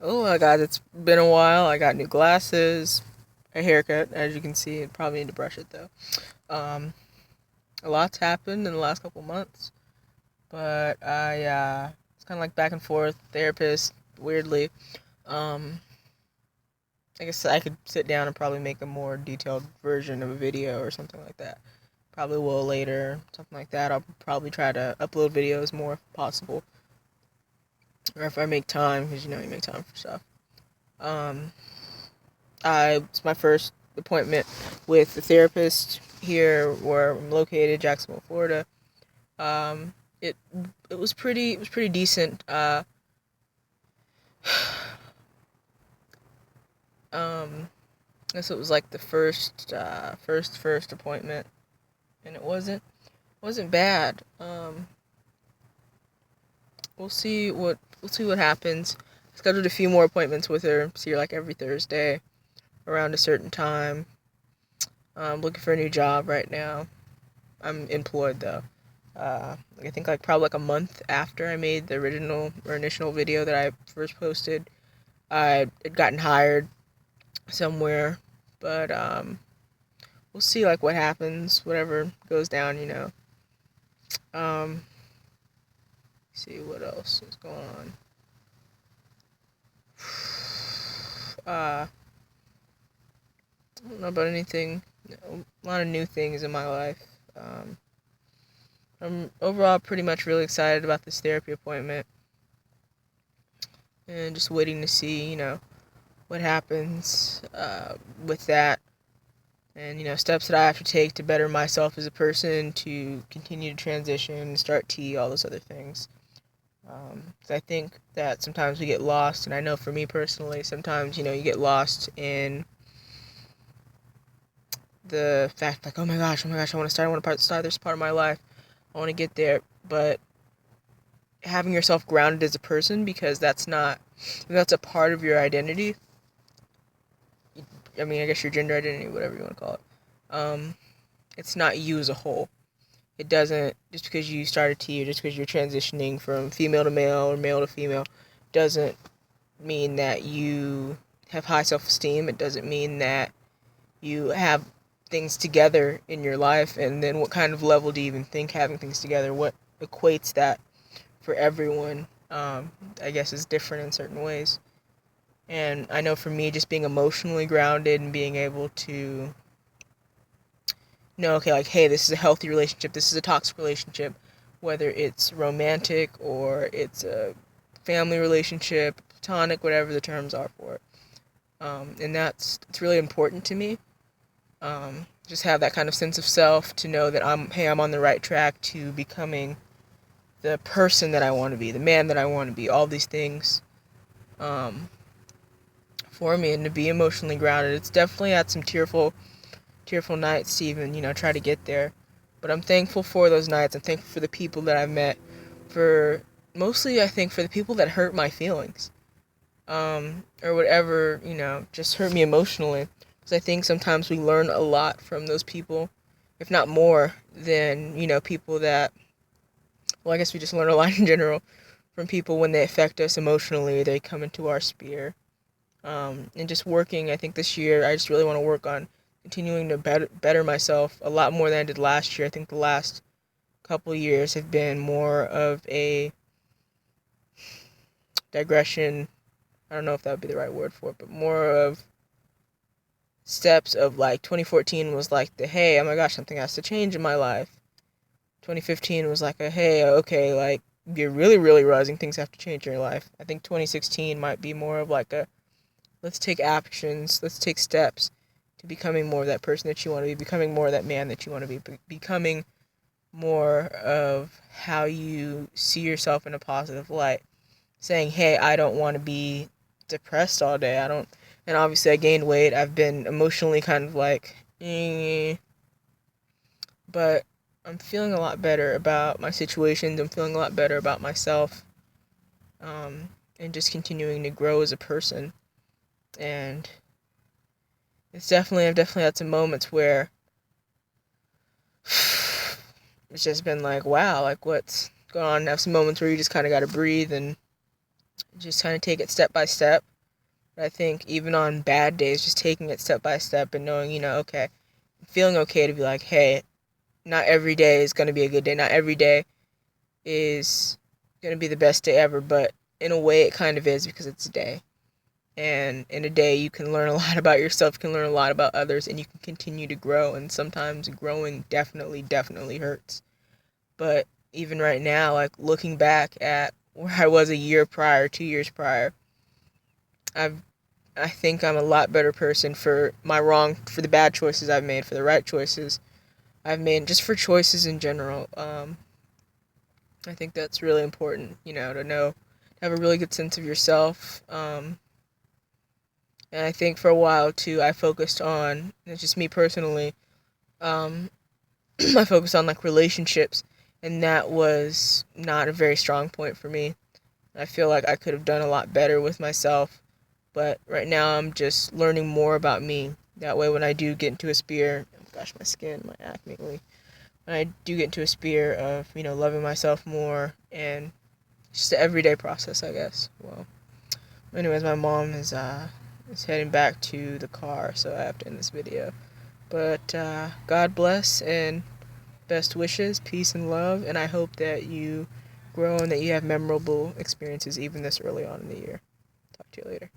Oh my god, it's been a while. I got new glasses, a haircut, as you can see. I probably need to brush it though. Um, a lot's happened in the last couple months, but it's kind of like back and forth. Therapist, weirdly. Um, I guess I could sit down and probably make a more detailed version of a video or something like that. Probably will later, something like that. I'll probably try to upload videos more if possible, or if I make time, because you make time for stuff. Um, it's my first appointment with the therapist here where I'm located, Jacksonville, Florida. Um, it it was pretty decent. Um, I guess it was like the first appointment, and it wasn't bad. We'll see what happens. I scheduled a few more appointments with her. See her like every Thursday around a certain time. I'm looking for a new job right now. I'm employed though. I think like probably like a month after I made the original or initial video that I first posted, I had gotten hired somewhere, but we'll see like what happens, whatever goes down. Um, see what else is going on. I don't know about anything. A lot of new things in my life. Um, I'm overall pretty much really excited about this therapy appointment and just waiting to see, what happens with that, and steps that I have to take to better myself as a person, to continue to transition, start T, all those other things. 'Cause I think that sometimes we get lost, and I know for me personally, sometimes you get lost in the fact like, oh my gosh, I want to start this part of my life, I want to get there, but having yourself grounded as a person, because that's a part of your identity. I mean, I guess your gender identity, whatever you want to call it. Um, it's not you as a whole. It doesn't, just because you started T, or just because you're transitioning from female to male or male to female, doesn't mean that you have high self-esteem. It doesn't mean that you have things together in your life. And then what kind of level do you even think having things together? What equates that for everyone? I guess is different in certain ways. And I know for me, just being emotionally grounded and being able to know, okay, like, hey, this is a healthy relationship, this is a toxic relationship, whether it's romantic or it's a family relationship, platonic, whatever the terms are for it. And it's really important to me. Just have that kind of sense of self to know that I'm on the right track to becoming the person that I want to be, the man that I want to be, all these things. For me, and to be emotionally grounded. It's definitely had some tearful nights to even, try to get there. But I'm thankful for those nights. I'm thankful for the people that I've met. For mostly, I think, for the people that hurt my feelings. Or whatever, just hurt me emotionally. Because I think sometimes we learn a lot from those people, if not more than, people that, well, I guess we just learn a lot in general from people when they affect us emotionally, they come into our sphere. And just working, I think this year, I just really want to work on continuing to better myself a lot more than I did last year. I think the last couple years have been more of a digression. I don't know if that would be the right word for it, but more of steps of like 2014 was like the, hey, oh my gosh, something has to change in my life. 2015 was like a, hey, okay, like you're really, really rising, things have to change in your life. I think 2016 might be more of like a, let's take actions, let's take steps to becoming more of that person that you want to be, becoming more of that man that you want to be, becoming more of how you see yourself in a positive light. Saying, hey, I don't want to be depressed all day. I don't, and obviously I gained weight. I've been emotionally kind of like, but I'm feeling a lot better about my situations. I'm feeling a lot better about myself, and just continuing to grow as a person. And I've definitely had some moments where it's just been like, wow, like what's going on? Have some moments where you just kind of got to breathe and just kind of take it step by step. But I think even on bad days, just taking it step by step and knowing, okay, feeling okay to be like, hey, not every day is going to be a good day. Not every day is going to be the best day ever, but in a way it kind of is because it's a day. And in a day you can learn a lot about yourself, you can learn a lot about others, and you can continue to grow. And sometimes growing definitely hurts. But even right now, like looking back at where I was a year prior, 2 years prior, I've I think I'm a lot better person for for the bad choices I've made, for the right choices I've made, just for choices in general. I think that's really important, to have a really good sense of yourself. And I think for a while too, I focused on, it's just me personally, um, I focused on like relationships, and that was not a very strong point for me. I feel like I could have done a lot better with myself, but right now I'm just learning more about me. That way, when I do get into a spear, oh gosh, my skin, my acne, when I do get into a spear of, loving myself more, and just the everyday process, I guess. Well, anyways, my mom is heading back to the car, so I have to end this video. But God bless and best wishes, peace and love, and I hope that you grow and that you have memorable experiences even this early on in the year. Talk to you later.